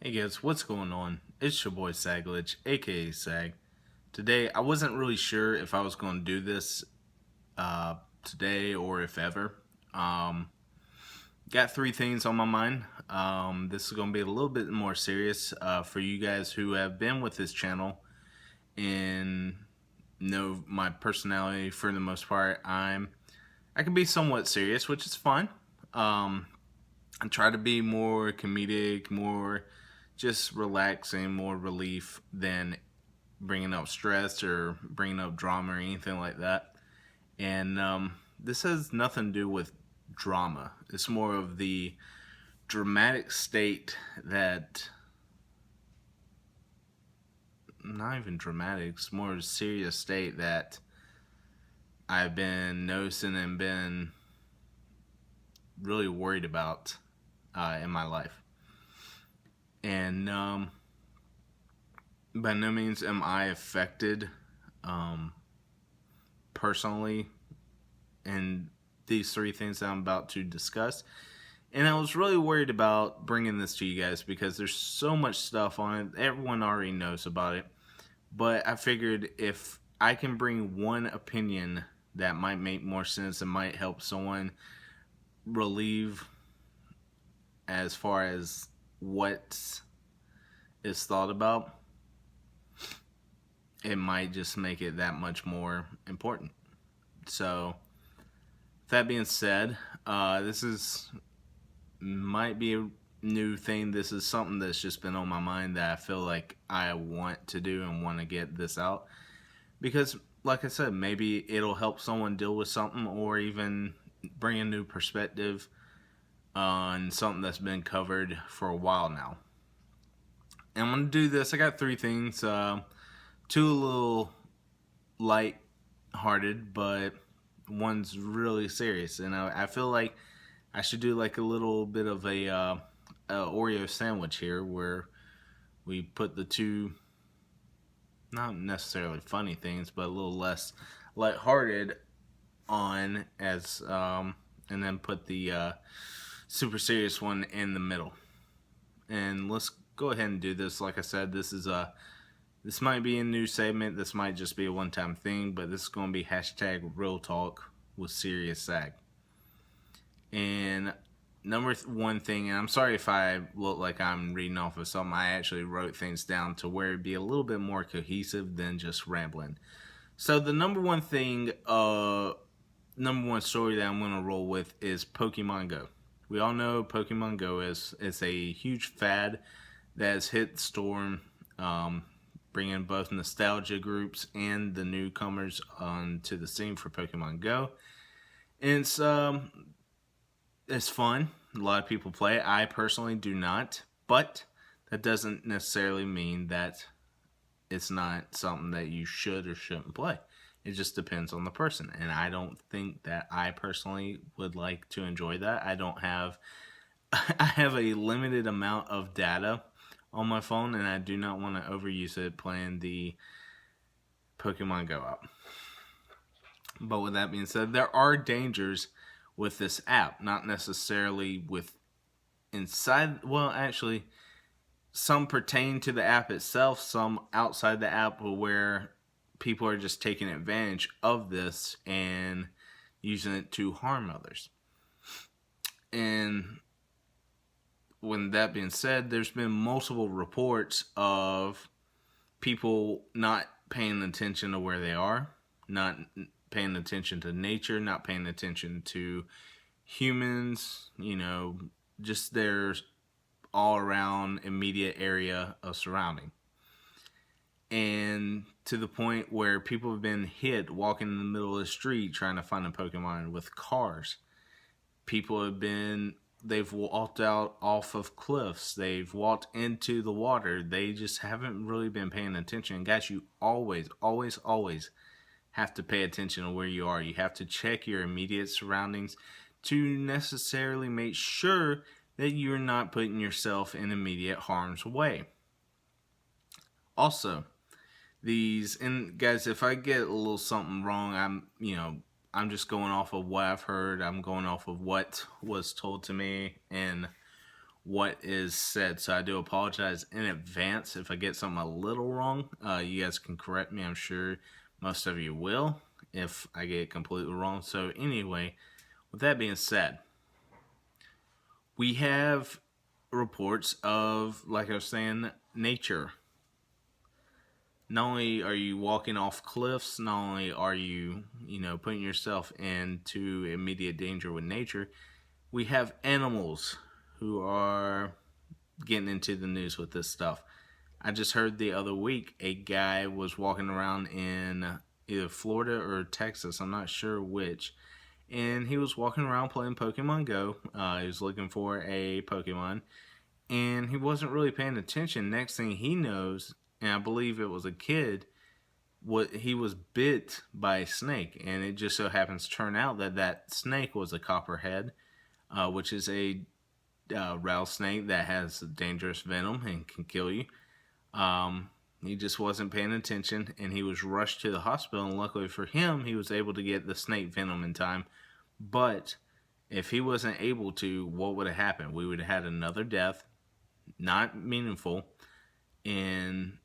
Hey guys, what's going on? It's your boy Saglitch, aka Sag. Today, I wasn't really sure if I was going to do this uh, today or if ever. Um, got three things on my mind. This is going to be a little bit more serious for you guys who have been with this channel and know my personality for the most part. I can be somewhat serious, which is fun. Um, I try to be more comedic, more just relaxing, more relief than bringing up stress or bringing up drama or anything like that. And this has nothing to do with drama. It's more of the dramatic state that, not even dramatic, it's more of a serious state that I've been noticing and been really worried about in my life. And by no means am I affected um, personally in these three things that I'm about to discuss. And I was really worried about bringing this to you guys because there's so much stuff on it. Everyone already knows about it. But I figured if I can bring one opinion that might make more sense and might help someone relieve as far as what is thought about, it might just make it that much more important. So, that being said, this is might be a new thing. This is something that's just been on my mind that I feel like I want to do and want to get this out because, like I said, maybe it'll help someone deal with something or even bring a new perspective on something that's been covered for a while now. And I'm gonna do this. I got three things. Two a little light-hearted, but one's really serious, and I feel like I should do like a little bit of a Oreo sandwich here, where we put the two, not necessarily funny things, but a little less lighthearted on as, and then put the super serious one in the middle. And let's go ahead and do this. Like I said, this might be a new segment. This might just be a one-time thing, but this is going to be hashtag real talk with serious Sag. And number one thing, and I'm sorry if I look like I'm reading off of something, I actually wrote things down to where it'd be a little bit more cohesive than just rambling. So the number one thing, number one story that I'm going to roll with is Pokemon Go. We all know Pokemon Go is a huge fad that has hit the storm, bringing both nostalgia groups and the newcomers onto the scene for Pokemon Go. And it's fun. A lot of people play it. I personally do not, but that doesn't necessarily mean that it's not something that you should or shouldn't play. It just depends on the person, and I don't think that I personally would like to enjoy that. I don't have I have a limited amount of data on my phone, and I do not want to overuse it playing the Pokemon Go app. But with that being said, there are dangers with this app, not necessarily with inside. Well, actually, some pertain to the app itself, some outside the app, where people are just taking advantage of this and using it to harm others. And when that being said, there's been multiple reports of people not paying attention to where they are, not paying attention to nature, not paying attention to humans, just their all around immediate area of surrounding. And to the point where people have been hit walking in the middle of the street trying to find a Pokemon with cars. People they've walked out off of cliffs. They've walked into the water. They just haven't really been paying attention. And guys, you always, always, always have to pay attention to where you are. You have to check your immediate surroundings to necessarily make sure that you're not putting yourself in immediate harm's way. Also, and guys, if I get a little something wrong, I'm just going off of what I've heard. I'm going off of what was told to me and what is said. So I do apologize in advance if I get something a little wrong. You guys can correct me. I'm sure most of you will if I get it completely wrong. So anyway, with that being said, we have reports of, like I was saying, nature. Not only are you walking off cliffs, not only are you, putting yourself into immediate danger with nature, we have animals who are getting into the news with this stuff. I just heard the other week a guy was walking around in either Florida or Texas, I'm not sure which, and he was walking around playing Pokemon Go. He was looking for a Pokemon, and he wasn't really paying attention. Next thing he knows, and I believe it was a kid, what he was bit by a snake, and it just so happens to turn out that that snake was a copperhead, which is a rattlesnake that has dangerous venom and can kill you. He just wasn't paying attention, and he was rushed to the hospital. And luckily for him, he was able to get the snake venom in time. But if he wasn't able to, what would have happened? We would have had another death, not meaningful, and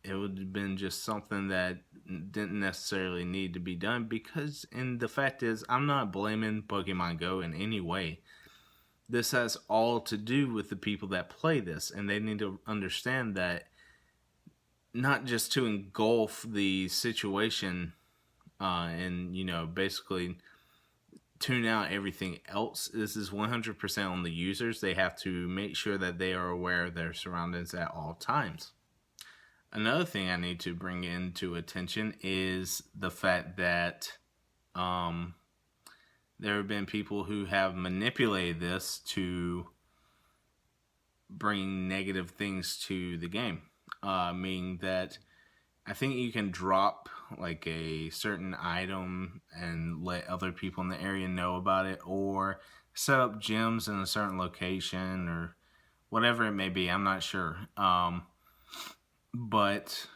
it would have been just something that didn't necessarily need to be done. Because, and the fact is, I'm not blaming Pokemon Go in any way. This has all to do with the people that play this, and they need to understand that, not just to engulf the situation and basically tune out everything else. This is 100% on the users. They have to make sure that they are aware of their surroundings at all times. Another thing I need to bring into attention is the fact that there have been people who have manipulated this to bring negative things to the game. Meaning that I think you can drop like a certain item and let other people in the area know about it, or set up gyms in a certain location, or whatever it may be. I'm not sure. But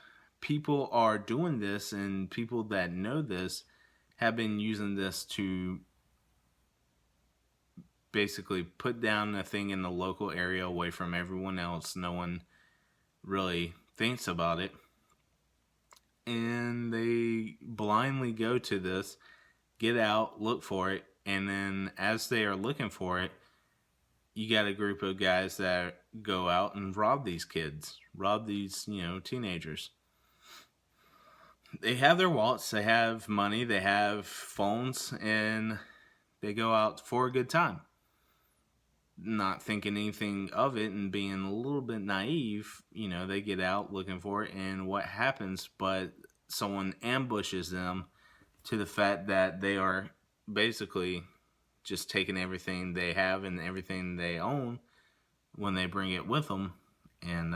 people are doing this, and people that know this have been using this to basically put down a thing in the local area away from everyone else. No one really thinks about it. And they blindly go to this, get out, look for it, and then as they are looking for it, you got a group of guys that go out and rob these kids, rob these, teenagers. They have their wallets, they have money, they have phones, and they go out for a good time. Not thinking anything of it and being a little bit naive, they get out looking for it, and what happens? But someone ambushes them to the fact that they are basically just taking everything they have and everything they own when they bring it with them, and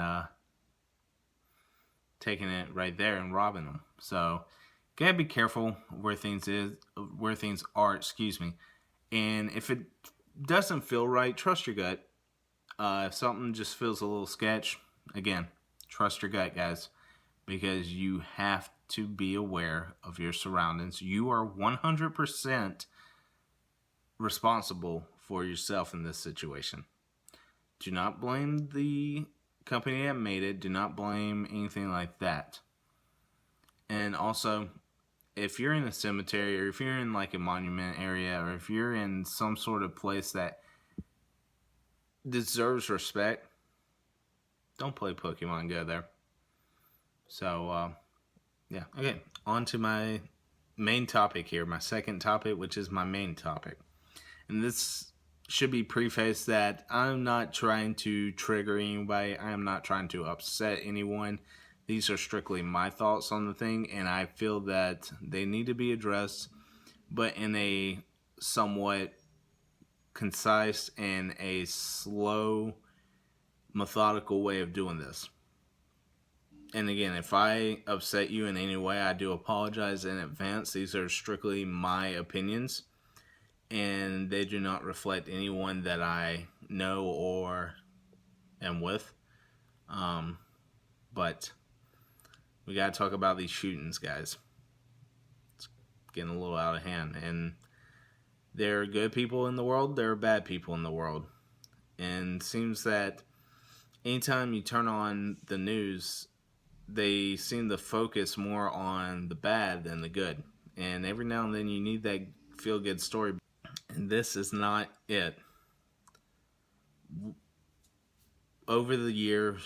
taking it right there and robbing them. So gotta be careful where things are. Excuse me. And if it doesn't feel right, trust your gut. If something just feels a little sketch, again, trust your gut, guys, because you have to be aware of your surroundings. You are 100% responsible for yourself in this situation. Do not blame the company that made it. Do not blame anything like that. And also, if you're in a cemetery, or if you're in like a monument area, or if you're in some sort of place that deserves respect, don't play Pokemon Go there. So, yeah. Okay, on to my main topic here, my second topic, which is my main topic. And this should be prefaced that I'm not trying to trigger anybody. I am not trying to upset anyone. These are strictly my thoughts on the thing, and I feel that they need to be addressed, but in a somewhat concise and a slow, methodical way of doing this. And again, if I upset you in any way, I do apologize in advance. These are strictly my opinions, and they do not reflect anyone that I know or am with. But we got to talk about these shootings, guys. It's getting a little out of hand. And there are good people in the world, there are bad people in the world. And it seems that anytime you turn on the news, they seem to focus more on the bad than the good. And every now and then you need that feel good story. And this is not it. Over the years,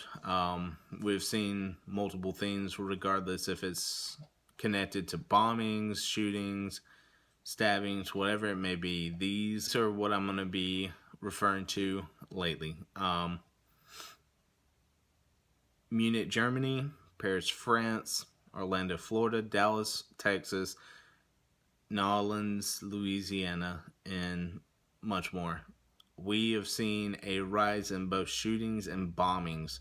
we've seen multiple things, regardless if it's connected to bombings, shootings, stabbings, whatever it may be. These are what I'm going to be referring to lately. Munich, Germany, Paris, France, Orlando, Florida, Dallas, Texas, New Orleans, Louisiana, and much more. We have seen a rise in both shootings and bombings,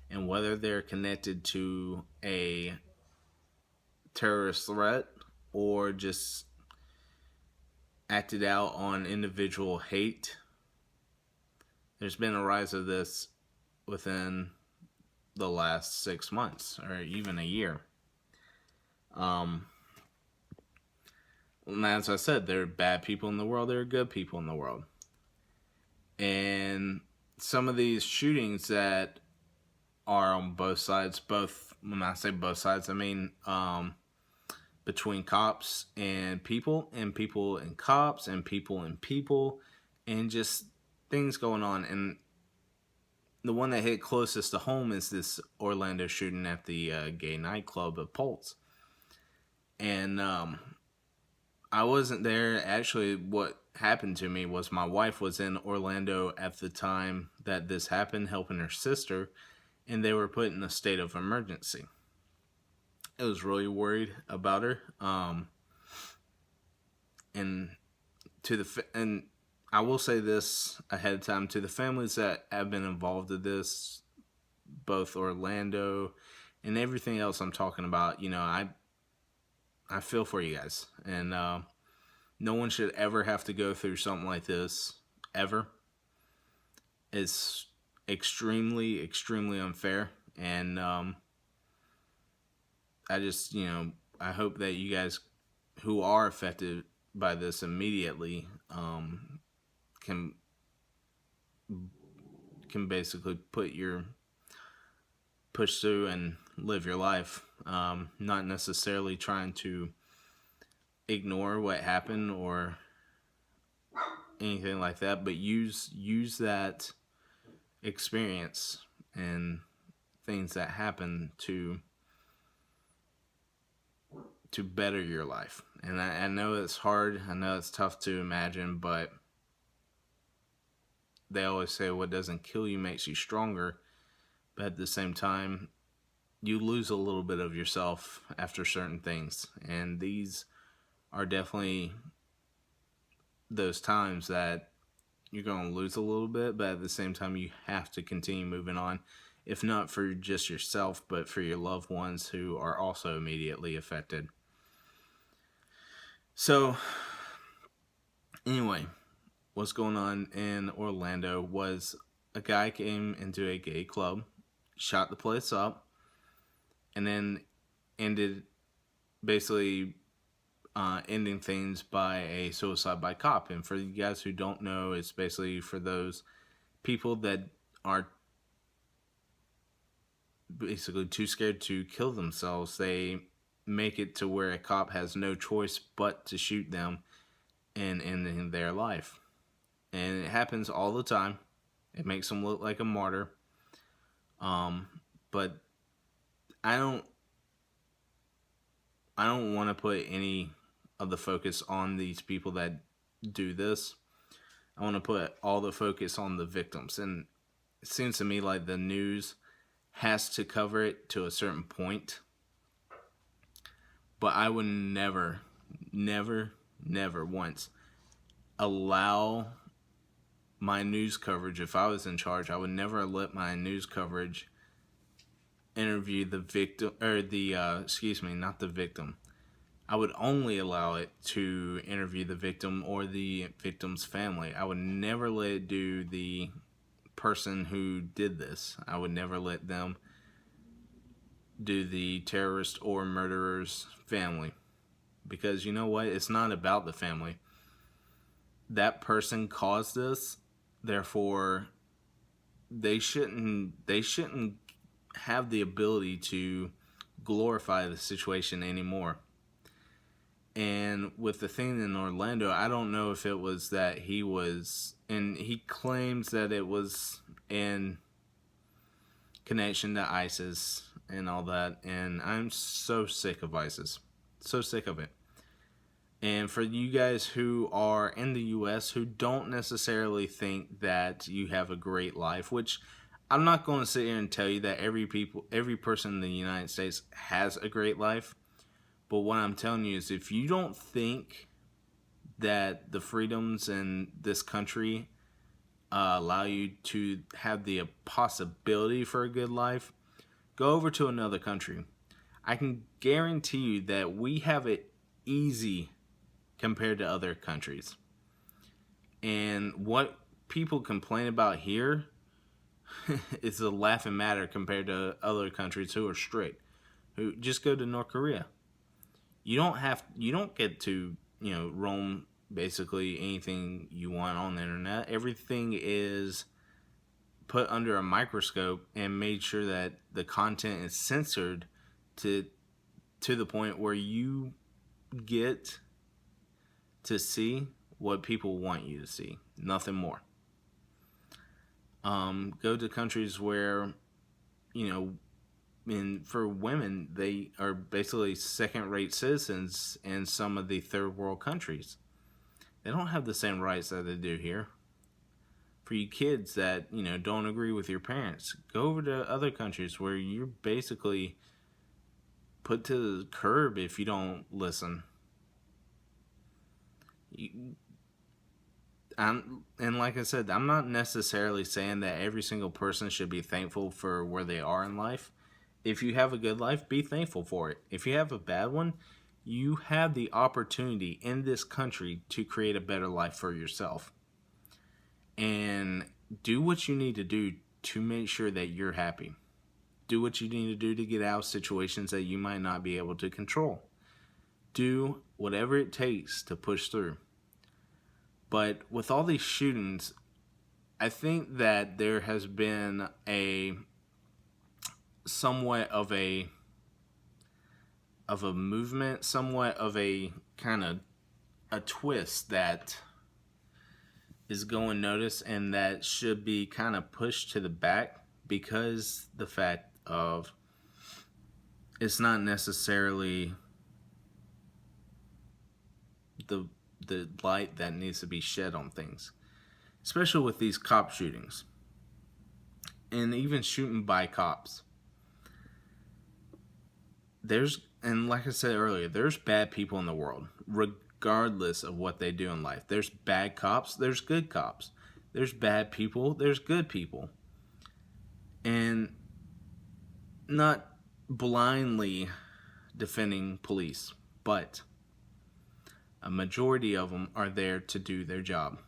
and whether they're connected to a terrorist threat or just acted out on individual hate, there's been a rise of this within the last 6 months or even a year. And as I said, there are bad people in the world, there are good people in the world. And some of these shootings that are on both sides, when I say both sides, I mean between cops and people and cops and people, and just things going on. And the one that hit closest to home is this Orlando shooting at the gay nightclub of Pulse. And I wasn't there. Actually, what happened to me was my wife was in Orlando at the time that this happened, helping her sister, and they were put in a state of emergency. I was really worried about her. And I will say this ahead of time to the families that have been involved in this, both Orlando and everything else I'm talking about. I feel for you guys, and no one should ever have to go through something like this ever. It's extremely, extremely unfair, and I hope that you guys who are affected by this immediately can basically push through and live your life, not necessarily trying to ignore what happened or anything like that, but use that experience and things that happen to better your life. And I know it's hard, I know it's tough to imagine, but they always say what doesn't kill you makes you stronger. But at the same time, you lose a little bit of yourself after certain things. And these are definitely those times that you're going to lose a little bit, but at the same time, you have to continue moving on. If not for just yourself, but for your loved ones who are also immediately affected. So, anyway, what's going on in Orlando was a guy came into a gay club, shot the place up, and then ended basically ending things by a suicide by cop. And for you guys who don't know, it's basically for those people that are basically too scared to kill themselves. They make it to where a cop has no choice but to shoot them and ending their life. And it happens all the time. It makes them look like a martyr. But I don't want to put any of the focus on these people that do this. I want to put all the focus on the victims. And it seems to me like the news has to cover it to a certain point. But I would never once allow my news coverage, if I was in charge, I would never let my news coverage interview the victim, or not the victim. I would only allow it to interview the victim or the victim's family. I would never let it do the person who did this. I would never let them do the terrorist or murderer's family. Because you know what? It's not about the family. That person caused this. Therefore, they shouldn't have the ability to glorify the situation anymore. And with the thing in Orlando, I don't know if it was that and he claims that it was in connection to ISIS and all that. And I'm so sick of ISIS. So sick of it. And for you guys who are in the US who don't necessarily think that you have a great life, which I'm not going to sit here and tell you that every person in the United States has a great life. But what I'm telling you is if you don't think that the freedoms in this country allow you to have the possibility for a good life, go over to another country. I can guarantee you that we have it easy compared to other countries. And what people complain about here is a laughing matter compared to other countries who are strict. Who just go to North Korea. You don't get to, roam basically anything you want on the internet. Everything is put under a microscope and made sure that the content is censored to the point where you get to see what people want you to see, nothing more. Go to countries where, for women, they are basically second-rate citizens in some of the third world countries. They don't have the same rights that they do here. For you kids that, don't agree with your parents, go over to other countries where you're basically put to the curb if you don't listen. And like I said, I'm not necessarily saying that every single person should be thankful for where they are in life. If you have a good life, be thankful for it. If you have a bad one, you have the opportunity in this country to create a better life for yourself. And do what you need to do to make sure that you're happy. Do what you need to do to get out of situations that you might not be able to control. Do whatever it takes to push through. But with all these shootings, I think that there has been somewhat of a movement, somewhat of a kind of a twist that is going noticed and that should be kind of pushed to the back, because the fact of it's not necessarily the light that needs to be shed on things, especially with these cop shootings and even shooting by cops. And like I said earlier, there's bad people in the world, regardless of what they do in life. There's bad cops, there's good cops. There's bad people, there's good people. And not blindly defending police, but a majority of them are there to do their job.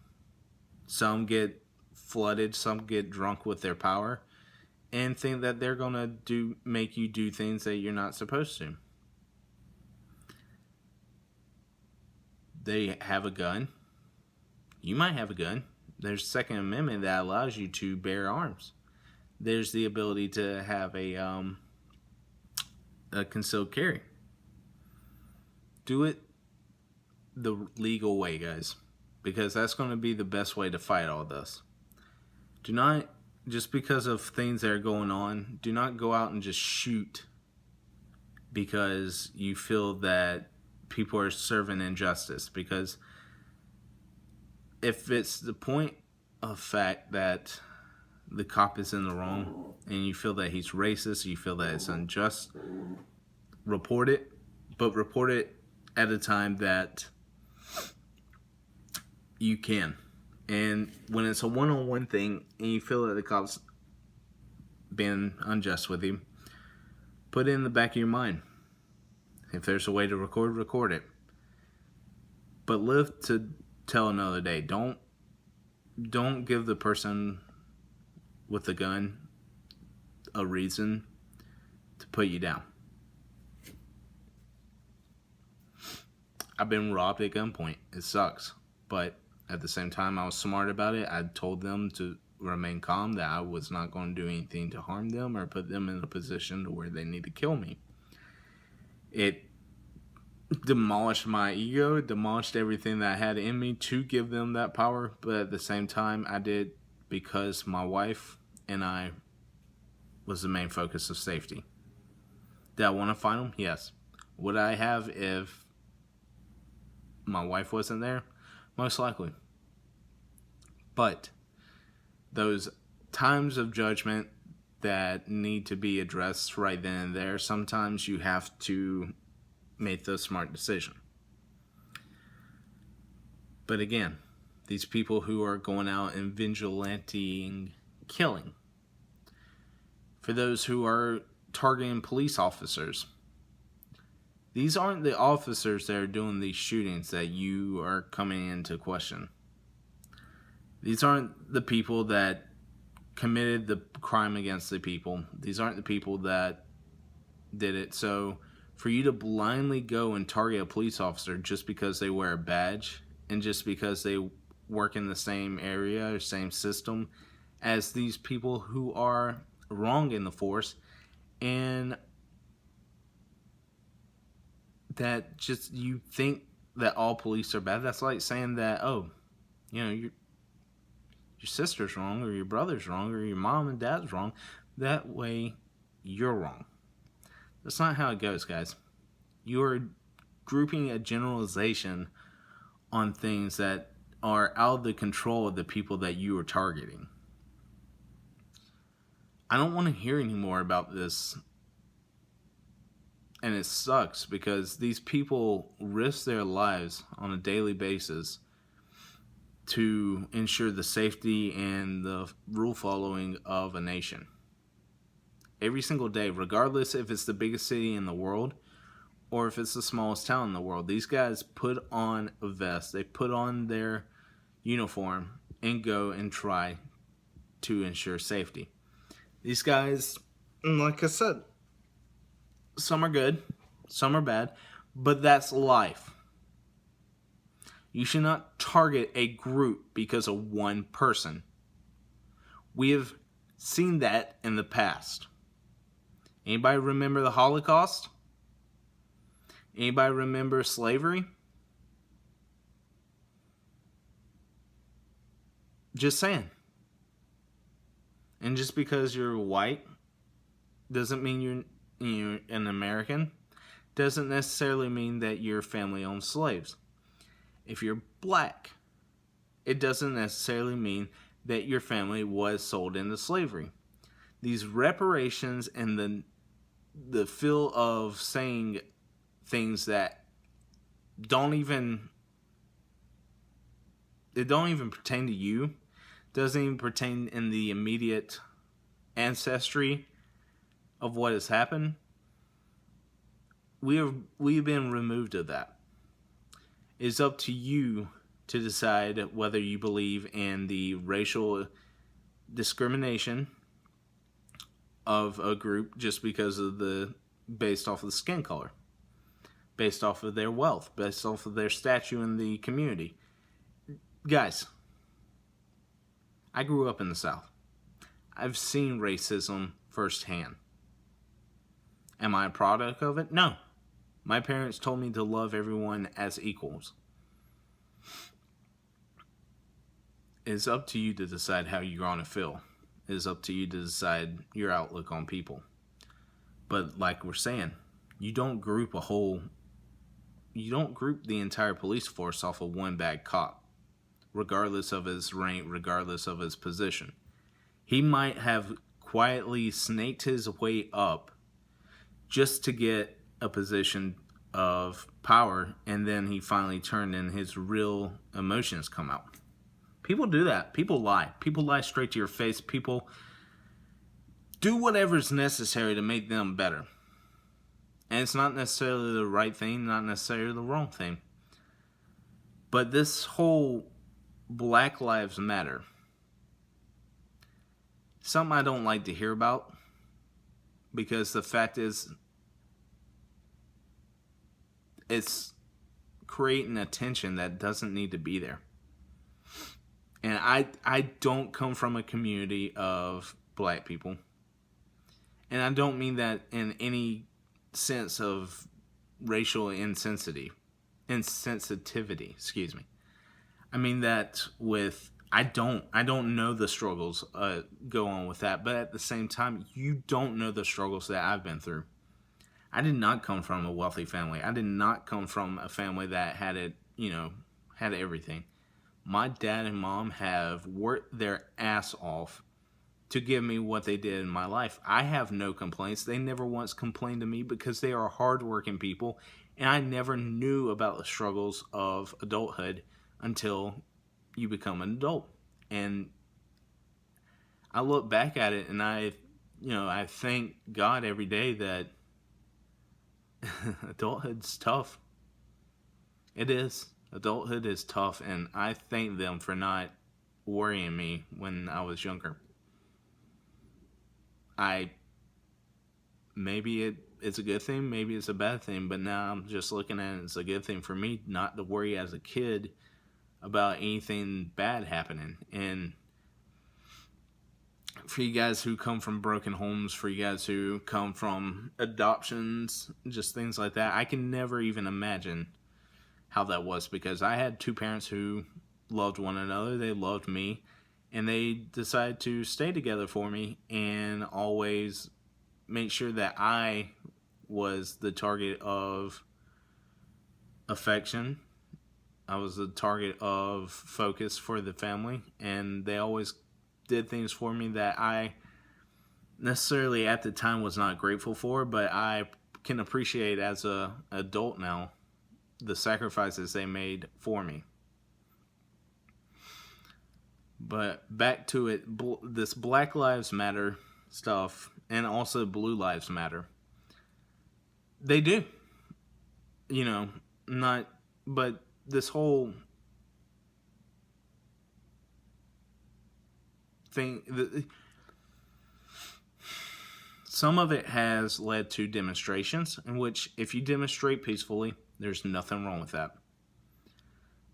Some get flooded, some get drunk with their power, and think that they're gonna make you do things that you're not supposed to. They have a gun. You might have a gun. There's Second Amendment that allows you to bear arms. There's the ability to have a concealed carry. Do it the legal way, guys, because that's going to be the best way to fight all this. Do not, just because of things that are going on, do not go out and just shoot because you feel that people are serving injustice. Because if it's the point of fact that the cop is in the wrong and you feel that he's racist, you feel that it's unjust, report it, but report it at a time that you can. And when it's a one-on-one thing and you feel that the cop's being unjust with you, put it in the back of your mind. If there's a way to record it. But live to tell another day. Don't give the person with the gun a reason to put you down. I've been robbed at gunpoint. It sucks. But at the same time, I was smart about it. I told them to remain calm, that I was not going to do anything to harm them or put them in a position to where they need to kill me. It demolished my ego, demolished everything that I had in me to give them that power, but at the same time, I did because my wife and I was the main focus of safety. Did I want to find them? Yes. Would I have if my wife wasn't there? Most likely. But those times of judgment that need to be addressed right then and there, sometimes you have to make the smart decision. But again, these people who are going out and vigilanting killing, for those who are targeting police officers, these aren't the officers that are doing these shootings that you are coming in to question. These aren't the people that committed the crime against the people. These aren't the people that did it. So for you to blindly go and target a police officer just because they wear a badge and just because they work in the same area or same system as these people who are wrong in the force, and that just you think that all police are bad. That's like saying that, oh, your sister's wrong or your brother's wrong or your mom and dad's wrong. That way you're wrong. That's not how it goes, guys. You're grouping a generalization on things that are out of the control of the people that you are targeting. I don't want to hear any more about this. And it sucks because these people risk their lives on a daily basis to ensure the safety and the rule following of a nation. Every single day, regardless if it's the biggest city in the world or if it's the smallest town in the world, these guys put on a vest, they put on their uniform and go and try to ensure safety. These guys, like I said, some are good, some are bad, but that's life. You should not target a group because of one person. We have seen that in the past. Anybody remember the Holocaust? Anybody remember slavery? Just saying. And just because you're white doesn't mean you're an American. Doesn't necessarily mean that your family owns slaves. If you're black, it doesn't necessarily mean that your family was sold into slavery. These reparations and the feel of saying things that don't even pertain to you, doesn't even pertain in the immediate ancestry of what has happened. We've been removed of that. It's up to you to decide whether you believe in the racial discrimination of a group just because of based off of the skin color, based off of their wealth, based off of their stature in the community. Guys, I grew up in the South. I've seen racism firsthand. Am I a product of it? No. My parents told me to love everyone as equals. It's up to you to decide how you're going to feel. It's up to you to decide your outlook on people. But like we're saying, you don't group the entire police force off of one bad cop, regardless of his rank, regardless of his position. He might have quietly snaked his way up just to get a position of power, and then he finally turned and his real emotions come out. People do that. People lie. People lie straight to your face. People do whatever's necessary to make them better. And it's not necessarily the right thing, not necessarily the wrong thing. But this whole Black Lives Matter, something I don't like to hear about, because the fact is, it's creating a tension that doesn't need to be there. And I don't come from a community of black people. And I don't mean that in any sense of racial insensitivity, excuse me. I mean that with I don't know the struggles go on with that, but at the same time, you don't know the struggles that I've been through. I did not come from a wealthy family. I did not come from a family that had it, had everything. My dad and mom have worked their ass off to give me what they did in my life. I have no complaints. They never once complained to me because they are hardworking people, and I never knew about the struggles of adulthood until you become an adult. And I look back at it and I thank God every day that adulthood's tough. It is. Adulthood is tough, and I thank them for not worrying me when I was younger. I it's a good thing, maybe it's a bad thing, but now I'm just looking at it as a good thing for me not to worry as a kid about anything bad happening. And for you guys who come from broken homes, for you guys who come from adoptions, just things like that, I can never even imagine how that was, because I had two parents who loved one another, they loved me, and they decided to stay together for me and always make sure that I was the target of affection. I was the target of focus for the family, and they always did things for me that I necessarily at the time was not grateful for, but I can appreciate as a adult now the sacrifices they made for me. But back to it, this Black Lives Matter stuff and also Blue Lives Matter. They do. Not, but this whole thing, some of it has led to demonstrations, in which if you demonstrate peacefully, there's nothing wrong with that.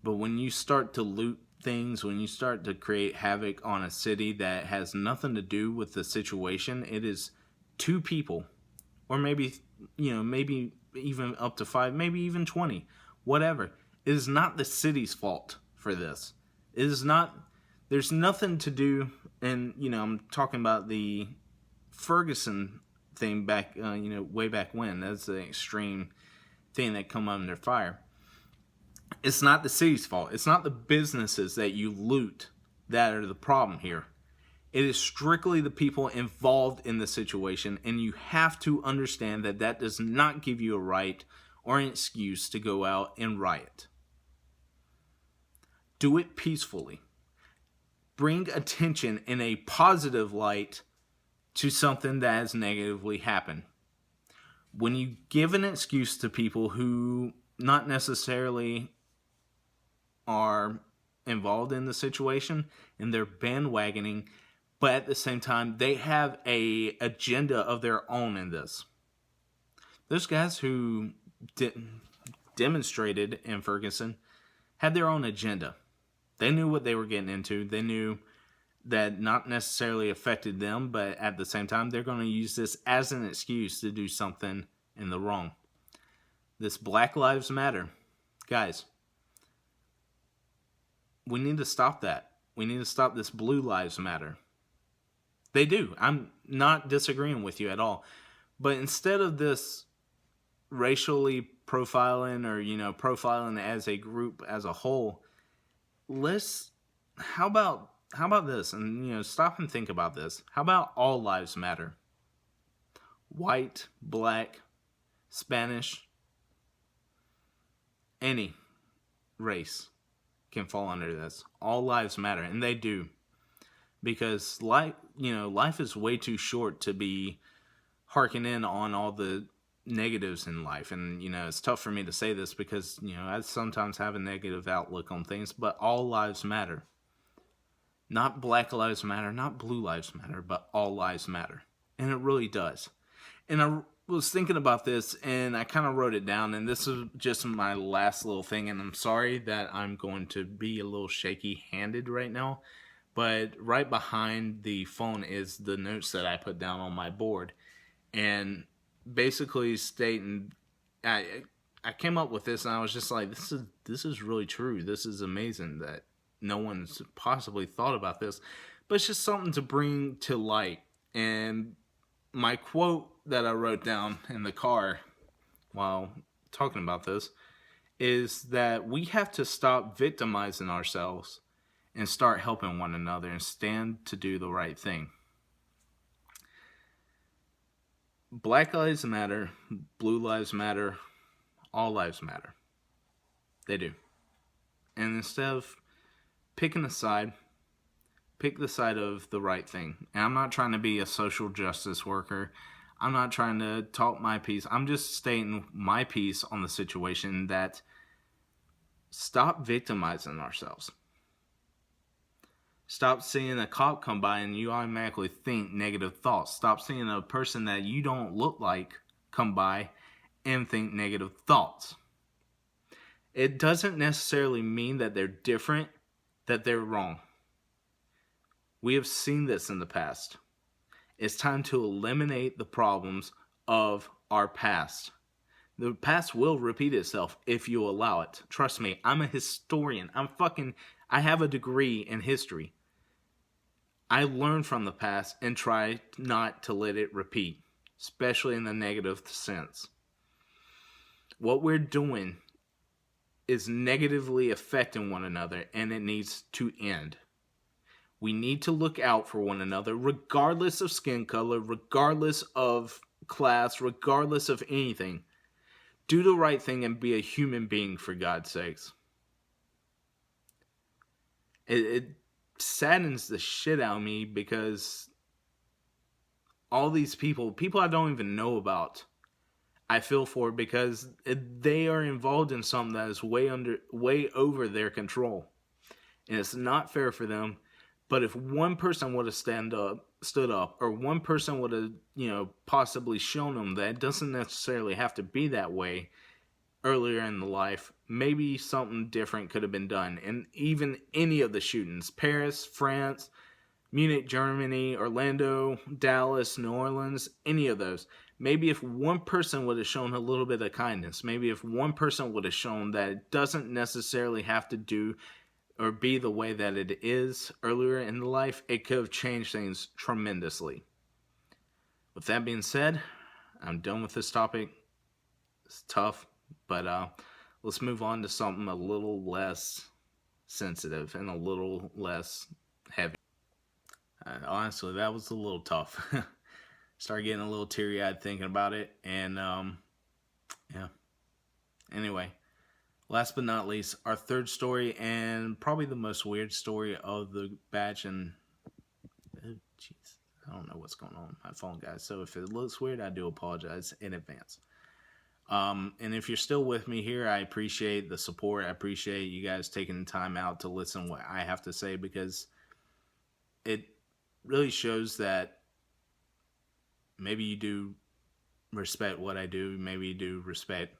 But when you start to loot things, when you start to create havoc on a city that has nothing to do with the situation, it is two people, or maybe, maybe even up to 5, maybe even 20, whatever. It is not the city's fault for this. It is not, there's nothing to do, and, I'm talking about the Ferguson thing back, way back when. That's the extreme thing that come under fire. It's not the city's fault. It's not the businesses that you loot that are the problem here. It is strictly the people involved in the situation, and you have to understand that that does not give you a right or an excuse to go out and riot. Do it peacefully. Bring attention in a positive light to something that has negatively happened. When you give an excuse to people who not necessarily are involved in the situation and they're bandwagoning, but at the same time they have a agenda of their own in this. Those guys who demonstrated in Ferguson had their own agenda. They knew what they were getting into. They knew that not necessarily affected them, but at the same time they're going to use this as an excuse to do something in the wrong. This Black Lives Matter, guys, we need to stop that. We need to stop this Blue Lives Matter. They do. I'm not disagreeing with you at all. But instead of this racially profiling or, profiling as a group as a whole, how about this? And, stop and think about this. How about all lives matter? White, black, Spanish, any race can fall under this. All lives matter, and they do. Because life is way too short to be harking in on all the negatives in life. And, it's tough for me to say this because, I sometimes have a negative outlook on things, but all lives matter. Not Black Lives Matter, not Blue Lives Matter, but all lives matter. And it really does. And was thinking about this and I kind of wrote it down, and this is just my last little thing. And I'm sorry that I'm going to be a little shaky handed right now, but right behind the phone is the notes that I put down on my board, and basically stating, I I came up with this and I was just like, this is really true. This is amazing that no one's possibly thought about this, but it's just something to bring to light. And my quote that I wrote down in the car while talking about this is that we have to stop victimizing ourselves and start helping one another and stand to do the right thing. Black lives matter, blue lives matter, all lives matter. They do. And instead of picking a side, pick the side of the right thing. And I'm not trying to be a social justice worker. I'm not trying to talk my piece. I'm just stating my piece on the situation, that stop victimizing ourselves. Stop seeing a cop come by and you automatically think negative thoughts. Stop seeing a person that you don't look like come by and think negative thoughts. It doesn't necessarily mean that they're different, that they're wrong. We have seen this in the past. It's time to eliminate the problems of our past. The past will repeat itself if you allow it. Trust me, I'm a historian. I have a degree in history. I learn from the past and try not to let it repeat, especially in the negative sense. What we're doing is negatively affecting one another, and it needs to end. We need to look out for one another, regardless of skin color, regardless of class, regardless of anything. Do the right thing and be a human being, for God's sakes. It saddens the shit out of me because all these people I don't even know about, I feel for, because they are involved in something that is way over their control, and it's not fair for them. But if one person would have stood up, or one person would have, possibly shown them that it doesn't necessarily have to be that way earlier in the life, maybe something different could have been done. And even any of the shootings, Paris, France, Munich, Germany, Orlando, Dallas, New Orleans, any of those, maybe if one person would have shown a little bit of kindness, maybe if one person would have shown that it doesn't necessarily have to do or be the way that it is earlier in the life, it could have changed things tremendously. With that being said, I'm done with this topic. It's tough, but let's move on to something a little less sensitive and a little less heavy. Honestly, that was a little tough. Started getting a little teary-eyed thinking about it, and yeah. Anyway, last but not least, our third story, and probably the most weird story of the batch. And jeez, I don't know what's going on with my phone, guys. So if it looks weird, I do apologize in advance. And if you're still with me here, I appreciate the support. I appreciate you guys taking the time out to listen to what I have to say, because it really shows that maybe you do respect what I do. Maybe you do respect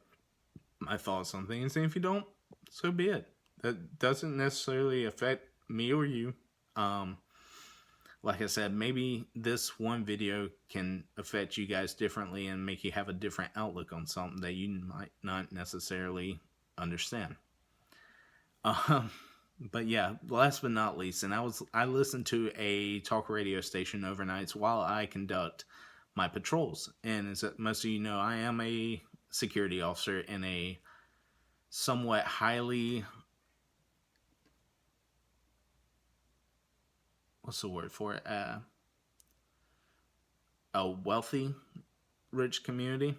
my thoughts on things. And if you don't, so be it. That doesn't necessarily affect me or you. Like I said, maybe this one video can affect you guys differently and make you have a different outlook on something that you might not necessarily understand. But yeah, last but not least, and I listened to a talk radio station overnights while I conduct my patrols. And as most of you know, I am a security officer in a somewhat highly, what's the word for it? A wealthy, rich community.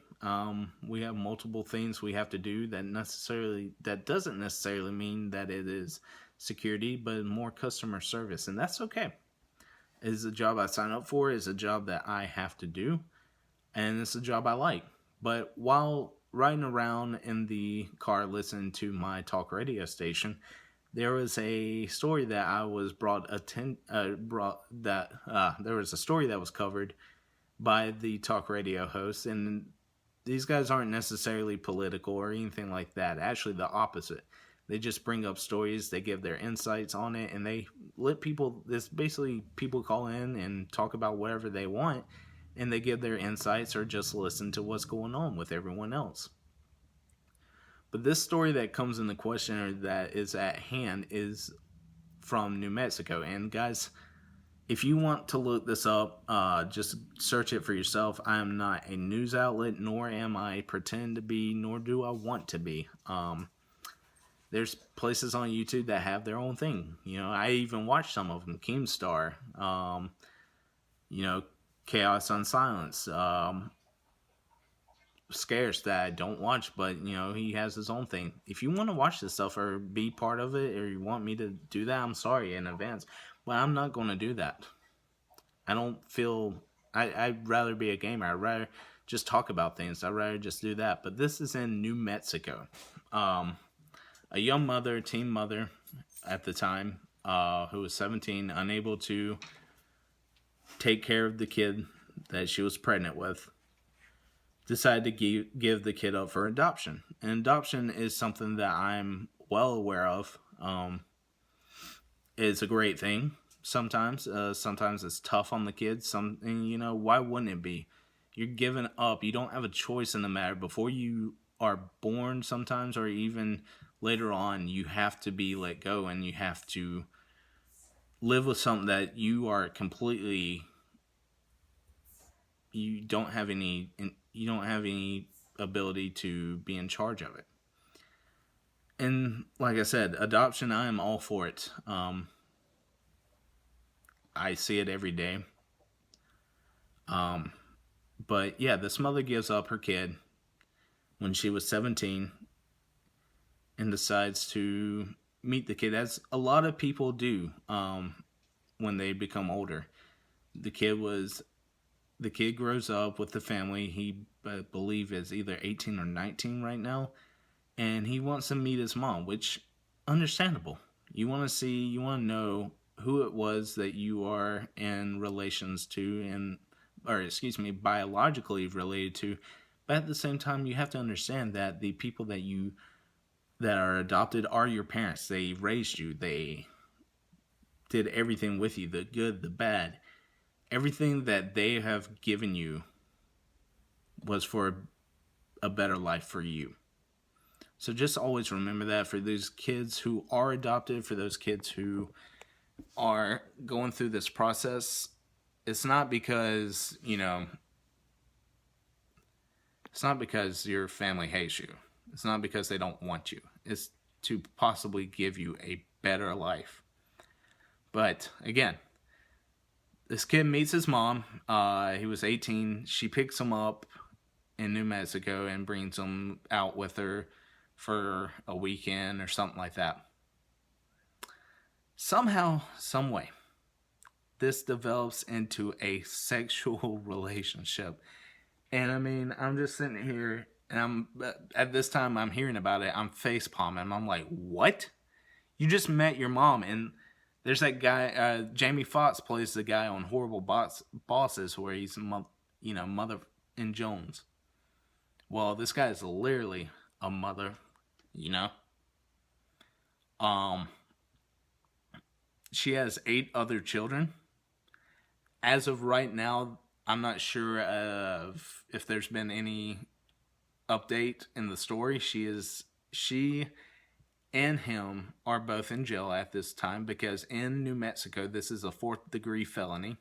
We have multiple things we have to do that doesn't necessarily mean that it is security, but more customer service, and that's okay. It's a job I sign up for. It's a job that I have to do, and it's a job I like. But while riding around in the car listening to my talk radio station, there was a story that I was there was a story that was covered by the talk radio host, and these guys aren't necessarily political or anything like that. Actually, the opposite. They just bring up stories, they give their insights on it, and they let people. This basically people call in and talk about whatever they want, and they give their insights or just listen to what's going on with everyone else. But this story that comes in the question or that is at hand is from New Mexico. And guys, if you want to look this up, just search it for yourself. I am not a news outlet, nor am I pretend to be, nor do I want to be. There's places on YouTube that have their own thing. You know, I even watch some of them. Keemstar, you know, Chaos on Silence, Scarce that I don't watch, but you know he has his own thing. If you want to watch this stuff or be part of it, or you want me to do that, I'm sorry in advance, but I'm not going to do that. I don't feel I'd rather be a gamer. I'd rather just talk about things. I'd rather just do that. But this is in New Mexico. Um, a young mother, teen mother at the time, who was 17, unable to take care of the kid that she was pregnant with, decided to give the kid up for adoption. And adoption is something that I'm well aware of. It's a great thing. Sometimes it's tough on the kids. And you know why wouldn't it be? You're giving up. You don't have a choice in the matter. Before you are born, sometimes, or even later on, you have to be let go, and you have to live with something that you are completely. You don't have any ability to be in charge of it. And like I said, adoption, I am all for it. I see it every day. But yeah, this mother gives up her kid when she was 17 and decides to meet the kid, as a lot of people do when they become older. The kid was the kid grows up with the family. He, I believe, is either 18 or 19 right now, and he wants to meet his mom, which understandable. You want to know who it was that you are in relations to, and or excuse me, biologically related to. But at the same time, you have to understand that the people that are adopted are your parents. They raised you. They did everything with you, the good, the bad. Everything that they have given you was for a better life for you. So just always remember that for those kids who are adopted, for those kids who are going through this process, it's not because, it's not because your family hates you. It's not because they don't want you. It's to possibly give you a better life. But again, this kid meets his mom. He was 18. She picks him up in New Mexico and brings him out with her for a weekend or something like that. Somehow, some way, this develops into a sexual relationship. And I mean, I'm just sitting here, and at this time I'm hearing about it, I'm face palming. I'm like, what? You just met your mom, and there's that guy, Jamie Foxx plays the guy on Horrible Bosses, where he's Mother in Jones. Well, this guy is literally a mother, you know. Um, she has 8 other children. As of right now, I'm not sure of if there's been any update in the story. She and him are both in jail at this time because in New Mexico, this is a 4th-degree felony.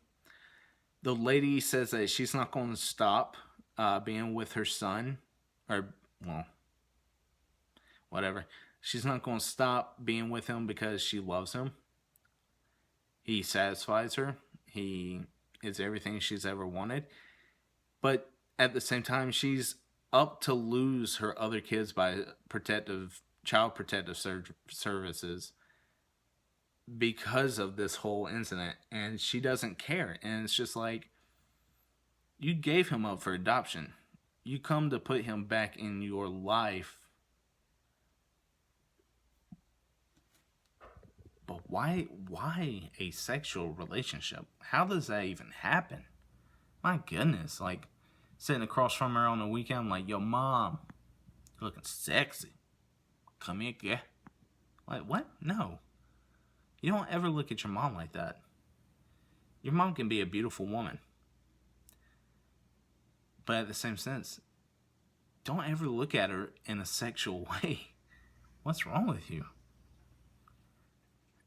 The lady says that she's not going to stop being with her son, or, well, whatever. She's not going to stop being with him because she loves him. He satisfies her. He is everything she's ever wanted. But at the same time, she's up to lose her other kids by child protective services because of this whole incident, and she doesn't care. And it's just like, you gave him up for adoption. You come to put him back in your life. But why a sexual relationship? How does that even happen? My goodness, like, sitting across from her on the weekend. I'm like, yo, mom, you're looking sexy. Come here, girl. Like, what? No. You don't ever look at your mom like that. Your mom can be a beautiful woman. But at the same sense, don't ever look at her in a sexual way. What's wrong with you?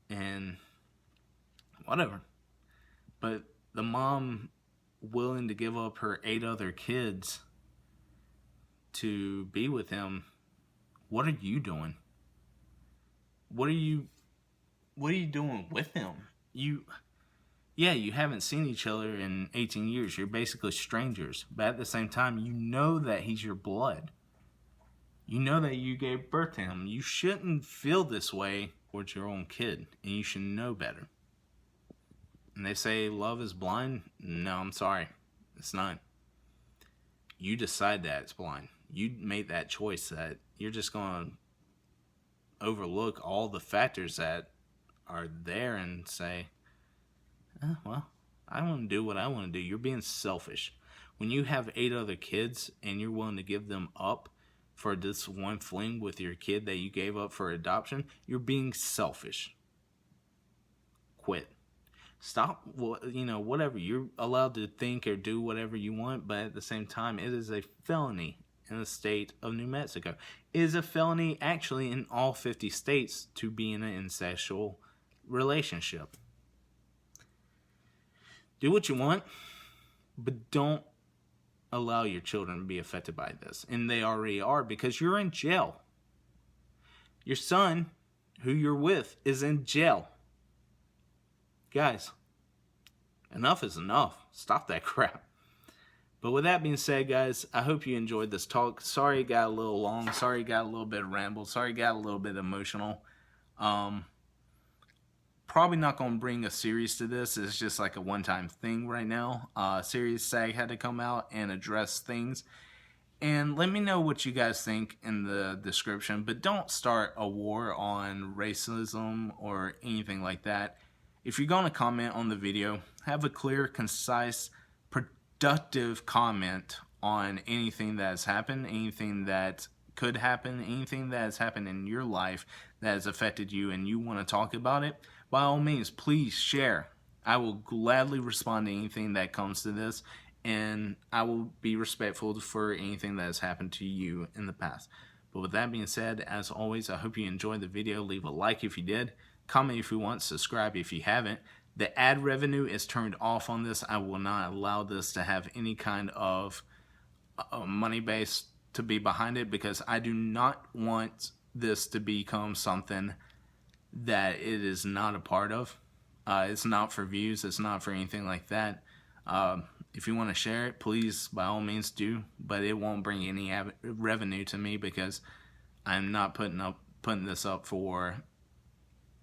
And whatever. But the mom willing to give up her 8 other kids to be with him, what are you doing? What are you doing with him? You haven't seen each other in 18 years. You're basically strangers. But at the same time, you know that he's your blood. You know that you gave birth to him. You shouldn't feel this way towards your own kid. And you should know better. And they say love is blind. No, I'm sorry. It's not. You decide that it's blind. You made that choice that you're just going to overlook all the factors that are there and say, well, I want to do what I want to do. You're being selfish. When you have 8 other kids and you're willing to give them up for this one fling with your kid that you gave up for adoption, you're being selfish. Quit. Stop, whatever. You're allowed to think or do whatever you want, but at the same time, it is a felony in the state of New Mexico. It is a felony actually in all 50 states to be in an incestual relationship. Do what you want, but don't allow your children to be affected by this. And they already are, because you're in jail. Your son, who you're with, is in jail. Guys, enough is enough. Stop that crap. But with that being said, guys, I hope you enjoyed this talk. Sorry it got a little long. Sorry it got a little bit rambled. Sorry it got a little bit emotional. Probably not going to bring a series to this. It's just like a one-time thing right now. Series SAG had to come out and address things. And let me know what you guys think in the description. But don't start a war on racism or anything like that. If you're going to comment on the video, have a clear, concise, productive comment on anything that has happened, anything that could happen, anything that has happened in your life that has affected you and you want to talk about it. By all means, please share. I will gladly respond to anything that comes to this, and I will be respectful for anything that has happened to you in the past. But with that being said, as always, I hope you enjoyed the video. Leave a like if you did. Comment if you want. Subscribe if you haven't. The ad revenue is turned off on this. I will not allow this to have any kind of money base to be behind it, because I do not want this to become something that it is not a part of. It's not for views. It's not for anything like that. If you want to share it, please, by all means do. But it won't bring any revenue to me, because I'm not putting this up for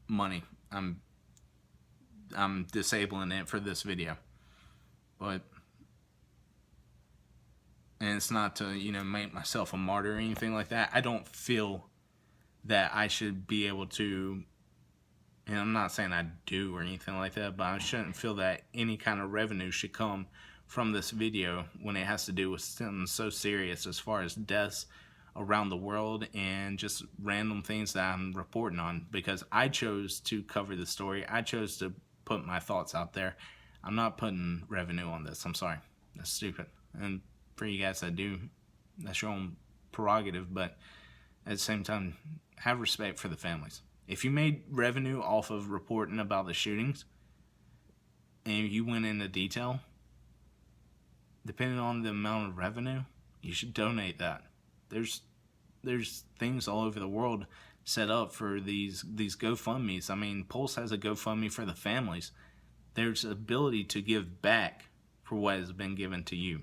money. I'm disabling it for this video. And it's not to, make myself a martyr or anything like that. I don't feel that I should be able to, and I'm not saying I do or anything like that, but I shouldn't feel that any kind of revenue should come from this video when it has to do with something so serious as far as deaths around the world and just random things that I'm reporting on, because I chose to cover the story. I chose to put my thoughts out there. I'm not putting revenue on this. I'm sorry. That's stupid. And for you guys that do, that's your own prerogative, but at the same time, have respect for the families. If you made revenue off of reporting about the shootings and you went into detail, depending on the amount of revenue, you should donate that. There's things all over the world set up for these GoFundMes. I mean, Pulse has a GoFundMe for the families. There's ability to give back for what has been given to you.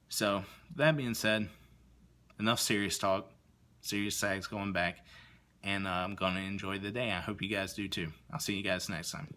So, that being said, enough serious talk. Serious SAG's going back. And I'm going to enjoy the day. I hope you guys do too. I'll see you guys next time.